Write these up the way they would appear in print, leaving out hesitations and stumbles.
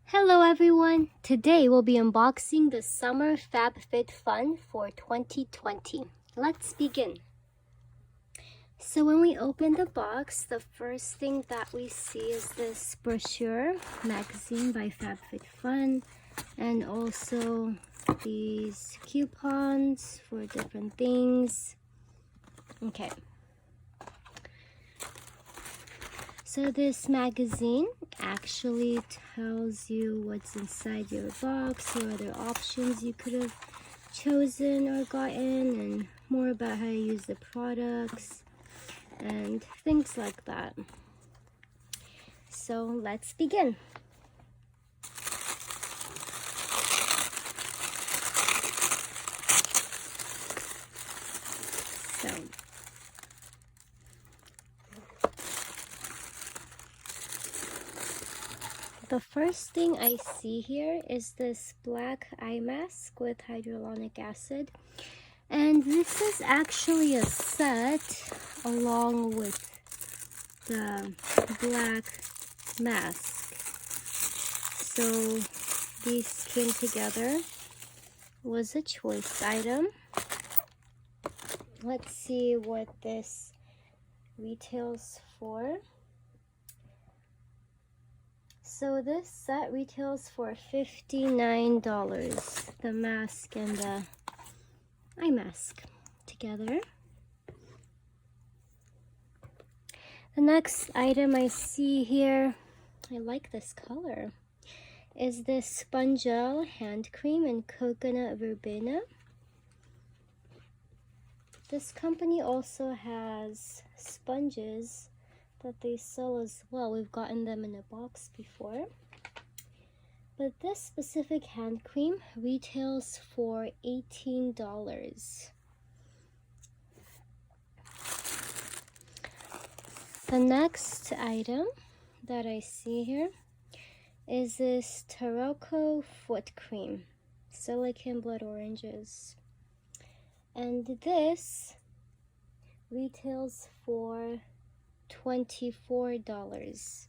Hello everyone! Today we'll be unboxing the Summer Fabfitfun for 2020. Let's begin. So when we open the box, the first thing that we see is this brochure magazine by Fabfitfun, and also these coupons for different things. Okay. So this magazine actually tells you what's inside your box, what other options you could have chosen or gotten, and more about how to use the products and things like that. So let's begin. So the first thing I see here is this black eye mask with hyaluronic acid, and this is actually a set along with the black mask. So these came together, was a choice item. Let's see what this retails for. So this set retails for $59, the mask and the eye mask together. The next item I see here, I like this color, is this sponge gel hand cream in coconut verbena. This company also has sponges that they sell as well. We've gotten them in a box before. But this specific hand cream retails for $18. The next item that I see here is this Taroko foot cream, silicone blood oranges. And this retails for $24.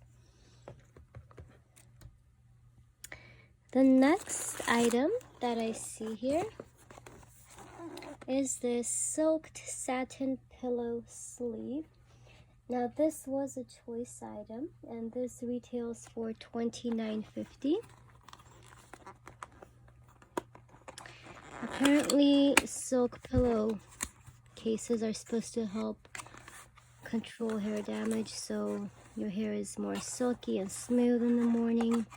The next item that I see here is this silked satin pillow sleeve. Now this was a choice item, and this retails for $29.50. Apparently silk pillow cases are supposed to help control hair damage, so your hair is more silky and smooth in the morning.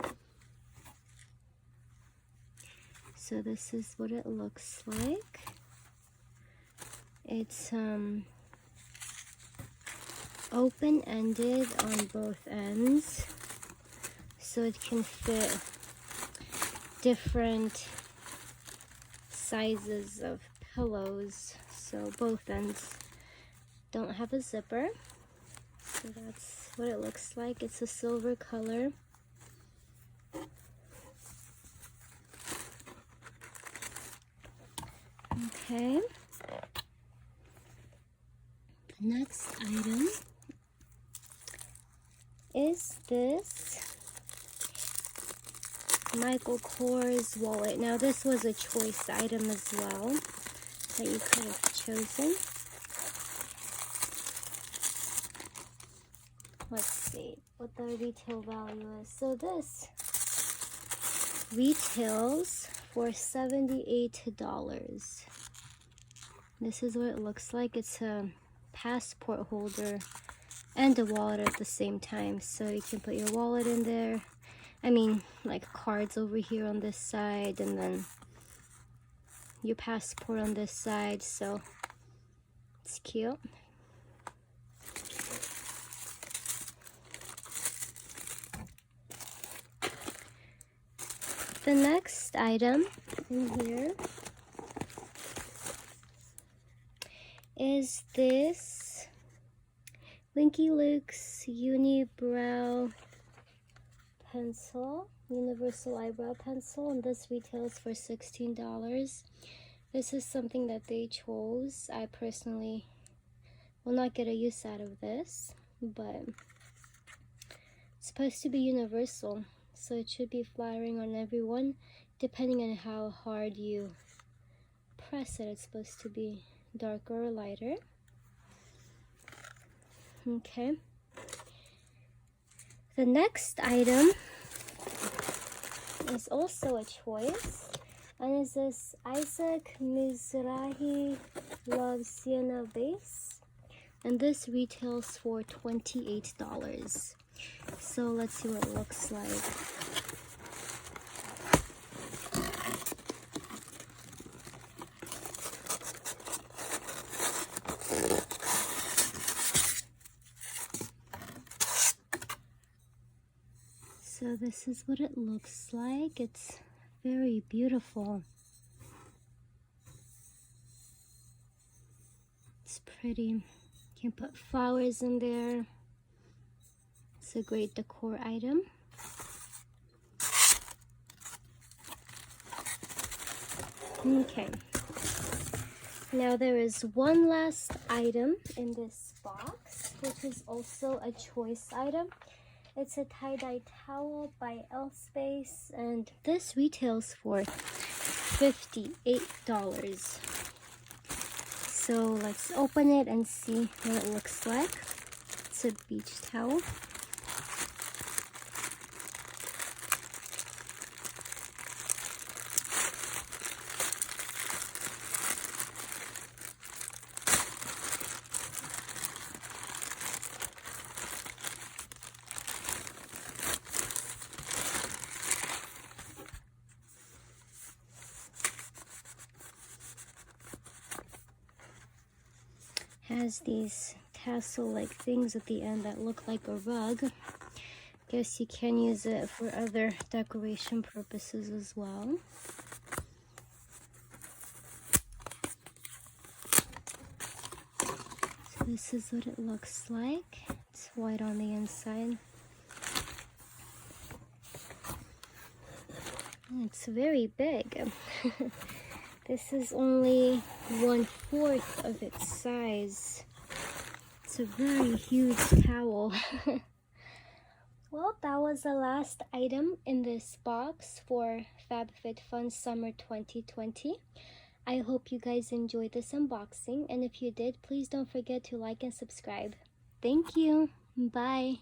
So this is what it looks like. It's open-ended on both ends, so it can fit different sizes of pillows. So both ends don't have a zipper. So that's what it looks like. It's a silver color. Okay. The next item is this Michael Kors wallet. Now this was a choice item as well that you could have chosen. Let's see what the retail value is. So this retails for $78. This is what it looks like. It's a passport holder and a wallet at the same time. So you can put your wallet in there. I mean, like cards over here on this side, and then your passport on this side. So it's cute. The next item in here is this Winky Luke's Unibrow pencil, universal eyebrow pencil, and this retails for $16. This is something that they chose. I personally will not get a use out of this, but it's supposed to be universal, so it should be flattering on everyone depending on how hard you press it. It's supposed to be darker or lighter. Okay, the next item is also a choice, and is this Isaac Mizrahi Love Sienna Base, and this retails for $28. So let's see what it looks like. So this is what it looks like. It's very beautiful. It's pretty. You can put flowers in there. It's a great decor item. Okay. Now there is one last item in this box, which is also a choice item. It's a tie-dye towel by Space, and this retails for $58. So let's open it and see what it looks like. It's a beach towel. Has these tassel-like things at the end that look like a rug. Guess you can use it for other decoration purposes as well. So this is what it looks like. It's white on the inside. It's very big. This is only 1/4 of its size. It's a very huge towel. Well, that was the last item in this box for Fabfitfun Summer 2020. I hope you guys enjoyed this unboxing, and if you did, please don't forget to like and subscribe. Thank you. Bye.